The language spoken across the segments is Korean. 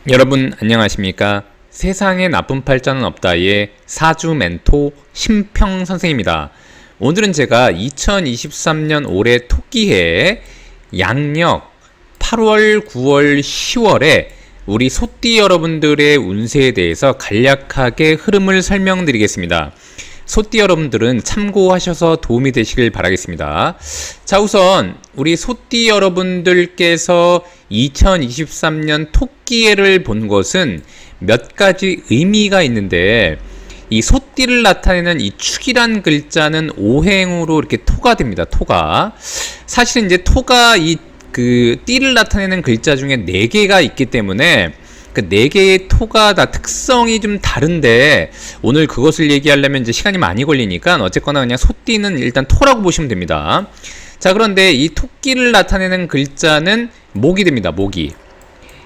여러분 안녕하십니까? 세상에 나쁜 팔자는 없다의 사주 멘토 심평 선생입니다. 오늘은 제가 2023년 올해 토끼해 양력 8월, 9월, 10월에 우리 소띠 여러분들의 운세에 대해서 간략하게 흐름을 설명드리겠습니다. 소띠 여러분들은 참고하셔서 도움이 되시길 바라겠습니다. 자, 우선 우리 소띠 여러분들께서 2023년 토끼해를 본 것은 몇 가지 의미가 있는데, 이 소띠를 나타내는 이 축이란 글자는 오행으로 이렇게 토가 됩니다. 토가. 사실은 이제 토가 띠를 나타내는 글자 중에 4개가 있기 때문에 그 4개의 토가 다 특성이 좀 다른데, 오늘 그것을 얘기하려면 이제 시간이 많이 걸리니까 어쨌거나 그냥 소띠는 일단 토라고 보시면 됩니다. 자, 그런데 이 토끼를 나타내는 글자는 목이 됩니다. 목이.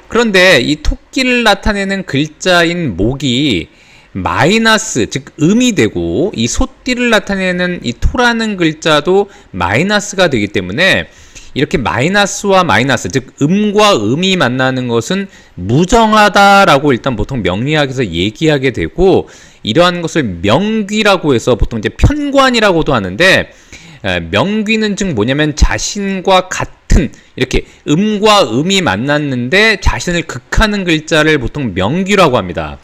그런데 이 토끼를 나타내는 글자인 목이 마이너스, 즉 음이 되고, 이 소띠를 나타내는 이 토라는 글자도 마이너스가 되기 때문에 이렇게 마이너스와 마이너스, 즉 음과 음이 만나는 것은 무정하다라고 일단 보통 명리학에서 얘기하게 되고, 이러한 것을 명귀라고 해서 보통 이제 편관이라고도 하는데, 명귀는 즉 뭐냐면 자신과 같은, 이렇게 음과 음이 만났는데 자신을 극하는 글자를 보통 명귀라고 합니다.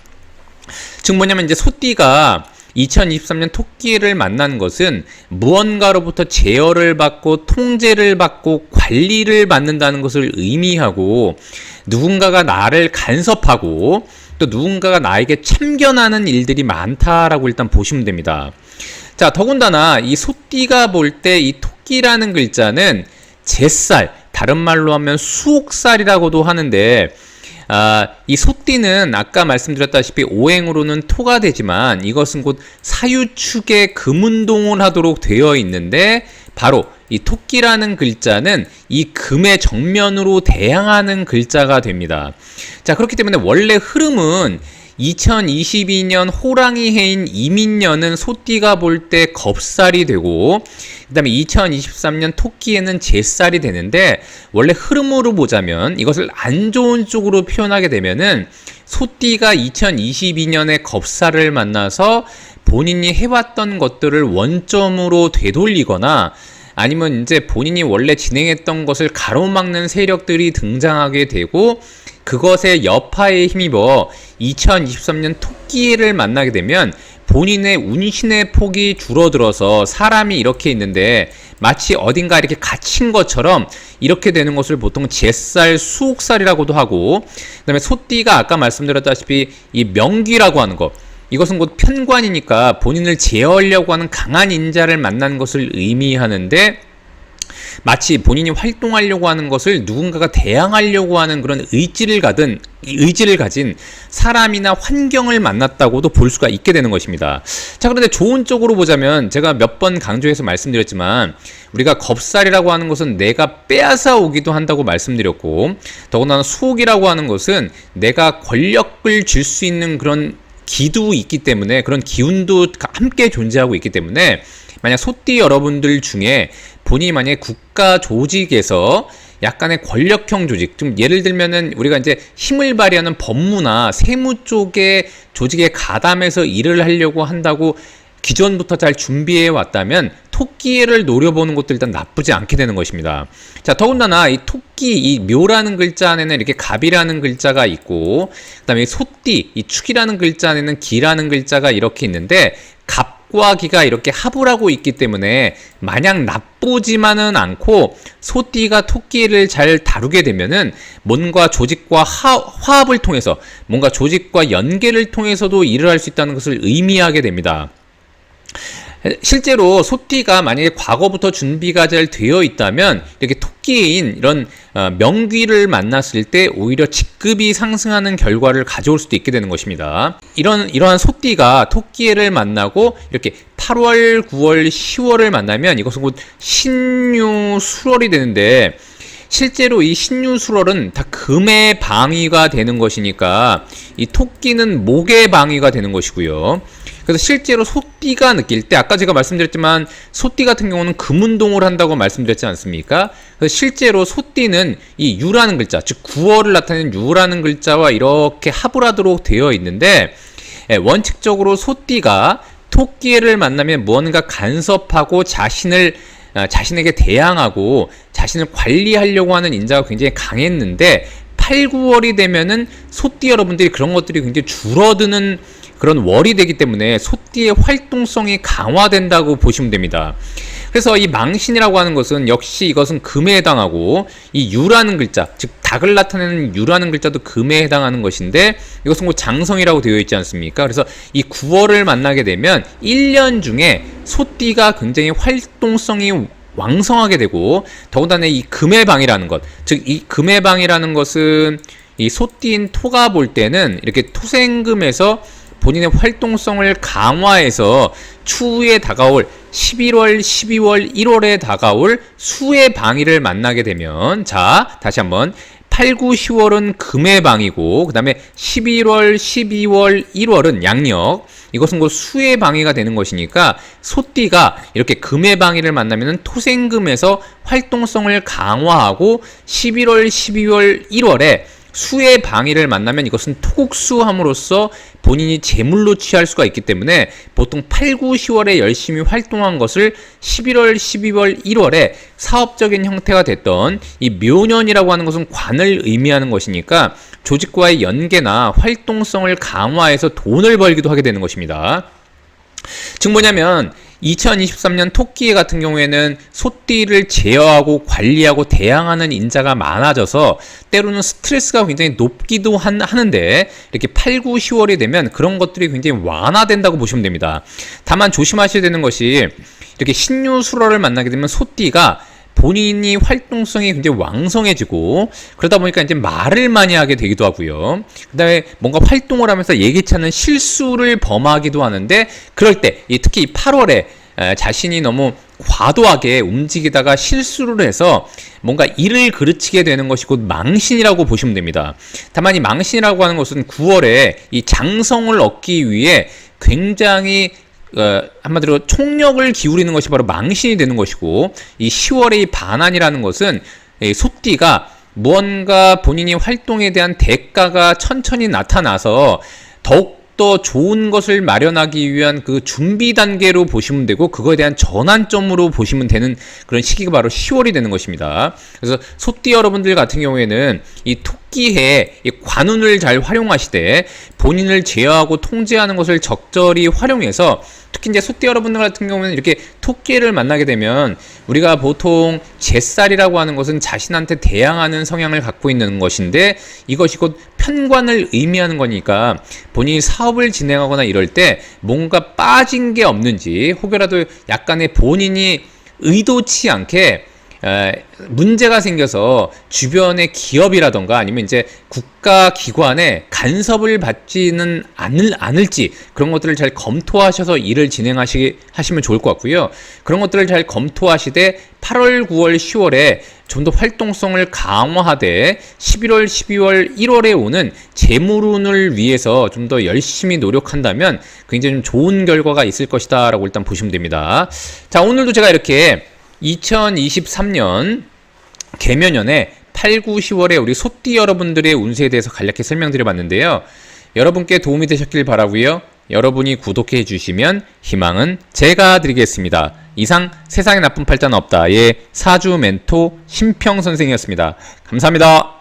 즉 뭐냐면 이제 소띠가 2023년 토끼를 만난 것은 무언가로부터 제어를 받고 통제를 받고 관리를 받는다는 것을 의미하고, 누군가가 나를 간섭하고 또 누군가가 나에게 참견하는 일들이 많다라고 일단 보시면 됩니다. 자, 더군다나 이 소띠가 볼 때 이 토끼라는 글자는 제살, 다른 말로 하면 수옥살이라고도 하는데, 이 소띠는 아까 말씀드렸다시피 오행으로는 토가 되지만 이것은 곧 사유축에 금운동을 하도록 되어 있는데, 바로 이 토끼라는 글자는 이 금의 정면으로 대항하는 글자가 됩니다. 자, 그렇기 때문에 원래 흐름은 2022년 호랑이 해인 이민년은 소띠가 볼 때 겁살이 되고, 그 다음에 2023년 토끼에는 제살이 되는데, 원래 흐름으로 보자면 이것을 안 좋은 쪽으로 표현하게 되면은 소띠가 2022년에 겁살을 만나서 본인이 해왔던 것들을 원점으로 되돌리거나, 아니면 이제 본인이 원래 진행했던 것을 가로막는 세력들이 등장하게 되고, 그것의 여파에 힘입어 2023년 토끼를 만나게 되면 본인의 운신의 폭이 줄어들어서 사람이 이렇게 있는데 마치 어딘가 이렇게 갇힌 것처럼 이렇게 되는 것을 보통 제살, 수옥살이라고도 하고, 그 다음에 소띠가 아까 말씀드렸다시피 이 명귀라고 하는 것, 이것은 곧 편관이니까 본인을 제어하려고 하는 강한 인자를 만난 것을 의미하는데, 마치 본인이 활동하려고 하는 것을 누군가가 대항하려고 하는 그런 의지를 가진 사람이나 환경을 만났다고도 볼 수가 있게 되는 것입니다. 자, 그런데 좋은 쪽으로 보자면 제가 몇 번 강조해서 말씀드렸지만, 우리가 겁살이라고 하는 것은 내가 빼앗아 오기도 한다고 말씀드렸고, 더군다나 수옥이라고 하는 것은 내가 권력을 줄 수 있는 그런 기도 있기 때문에, 그런 기운도 함께 존재하고 있기 때문에, 만약 소띠 여러분들 중에 본인이 만약에 국가 조직에서 약간의 권력형 조직, 좀 예를 들면은 우리가 이제 힘을 발휘하는 법무나 세무 쪽의 조직에 가담해서 일을 하려고 한다고 기존부터 잘 준비해 왔다면 토끼를 노려보는 것도 일단 나쁘지 않게 되는 것입니다. 자, 더군다나 이 토끼, 이 묘라는 글자 안에는 이렇게 갑이라는 글자가 있고, 그 다음에 소띠, 이 축이라는 글자 안에는 기라는 글자가 이렇게 있는데, 갑과 기가 이렇게 합을 하고 있기 때문에 마냥 나쁘지만은 않고, 소띠가 토끼를 잘 다루게 되면은 뭔가 조직과 화합을 통해서, 뭔가 조직과 연계를 통해서도 일을 할 수 있다는 것을 의미하게 됩니다. 실제로 소띠가 만약에 과거부터 준비가 잘 되어 있다면 이렇게 토끼인 이런 명귀를 만났을 때 오히려 직급이 상승하는 결과를 가져올 수도 있게 되는 것입니다. 이러한 소띠가 토끼를 만나고 이렇게 8월, 9월, 10월을 만나면 이것은 곧 신유술월이 되는데, 실제로 이 신유술월은 다 금의 방위가 되는 것이니까 이 토끼는 목의 방위가 되는 것이고요. 그래서 실제로 소띠가 느낄 때 아까 제가 말씀드렸지만 소띠 같은 경우는 금운동을 한다고 말씀드렸지 않습니까? 그래서 실제로 소띠는 이 유라는 글자, 즉 9월을 나타내는 유라는 글자와 이렇게 합을 하도록 되어 있는데 원칙적으로 소띠가 토끼를 만나면 무언가 간섭하고 자신에게 대항하고 자신을 관리하려고 하는 인자가 굉장히 강했는데 8, 9월이 되면은 소띠 여러분들이 그런 것들이 굉장히 줄어드는 그런 월이 되기 때문에 소띠의 활동성이 강화된다고 보시면 됩니다. 그래서 이 망신이라고 하는 것은 역시 이것은 금에 해당하고 이 유라는 글자, 즉 닭을 나타내는 유라는 글자도 금에 해당하는 것인데 이것은 뭐 장성이라고 되어 있지 않습니까? 그래서 이 9월을 만나게 되면 1년 중에 소띠가 굉장히 활동성이 왕성하게 되고 더군다나 이 금의 방이라는 것, 즉 이 금의 방이라는 것은 이 소띠인 토가 볼 때는 이렇게 토생금에서 본인의 활동성을 강화해서 추후에 다가올 11월, 12월, 1월에 다가올 수의 방위를 만나게 되면 자, 다시 한번 8, 9, 10월은 금의 방이고 그 다음에 11월, 12월, 1월은 양력 이것은 곧 수의 방위가 되는 것이니까 소띠가 이렇게 금의 방위를 만나면 토생금에서 활동성을 강화하고 11월, 12월, 1월에 수의 방위를 만나면 이것은 토국수함으로써 본인이 제물로 취할 수가 있기 때문에 보통 8, 9, 10월에 열심히 활동한 것을 11월, 12월, 1월에 사업적인 형태가 됐던 이 묘년이라고 하는 것은 관을 의미하는 것이니까 조직과의 연계나 활동성을 강화해서 돈을 벌기도 하게 되는 것입니다. 즉 뭐냐면 2023년 토끼해 같은 경우에는 소띠를 제어하고 관리하고 대항하는 인자가 많아져서 때로는 스트레스가 굉장히 높기도 하는데 이렇게 8, 9, 10월이 되면 그런 것들이 굉장히 완화된다고 보시면 됩니다. 다만 조심하셔야 되는 것이 이렇게 신유술월을 만나게 되면 소띠가 본인이 활동성이 굉장히 왕성해지고 그러다 보니까 이제 말을 많이 하게 되기도 하고요. 그 다음에 뭔가 활동을 하면서 예기치 않은 실수를 범하기도 하는데 그럴 때 특히 8월에 자신이 너무 과도하게 움직이다가 실수를 해서 뭔가 일을 그르치게 되는 것이 곧 망신이라고 보시면 됩니다. 다만 이 망신이라고 하는 것은 9월에 이 장성을 얻기 위해 굉장히 한마디로 총력을 기울이는 것이 바로 망신이 되는 것이고 이 10월의 이 반환이라는 것은 이 소띠가 무언가 본인이 활동에 대한 대가가 천천히 나타나서 더욱더 좋은 것을 마련하기 위한 그 준비 단계로 보시면 되고 그거에 대한 전환점으로 보시면 되는 그런 시기가 바로 10월이 되는 것입니다. 그래서 소띠 여러분들 같은 경우에는 이 토끼해 이 관운을 잘 활용하시되 본인을 제어하고 통제하는 것을 적절히 활용해서 특히 이제 소띠 여러분들 같은 경우는 이렇게 토끼를 만나게 되면 우리가 보통 제살이라고 하는 것은 자신한테 대항하는 성향을 갖고 있는 것인데 이것이 곧 편관을 의미하는 거니까 본인이 사업을 진행하거나 이럴 때 뭔가 빠진 게 없는지 혹여라도 약간의 본인이 의도치 않게 문제가 생겨서 주변의 기업이라던가 아니면 이제 국가기관에 간섭을 받지는 않을지 그런 것들을 잘 검토하셔서 일을 진행하시면 좋을 것 같고요. 그런 것들을 잘 검토하시되 8월, 9월, 10월에 좀 더 활동성을 강화하되 11월, 12월, 1월에 오는 재물운을 위해서 좀 더 열심히 노력한다면 굉장히 좀 좋은 결과가 있을 것이다 라고 일단 보시면 됩니다. 자, 오늘도 제가 이렇게 2023년 개묘년에 8, 9, 10월에 우리 소띠 여러분들의 운세에 대해서 간략히 설명드려 봤는데요. 여러분께 도움이 되셨길 바라고요. 여러분이 구독해 주시면 희망은 제가 드리겠습니다. 이상 세상에 나쁜 팔자는 없다의 사주 멘토 심평 선생이었습니다. 감사합니다.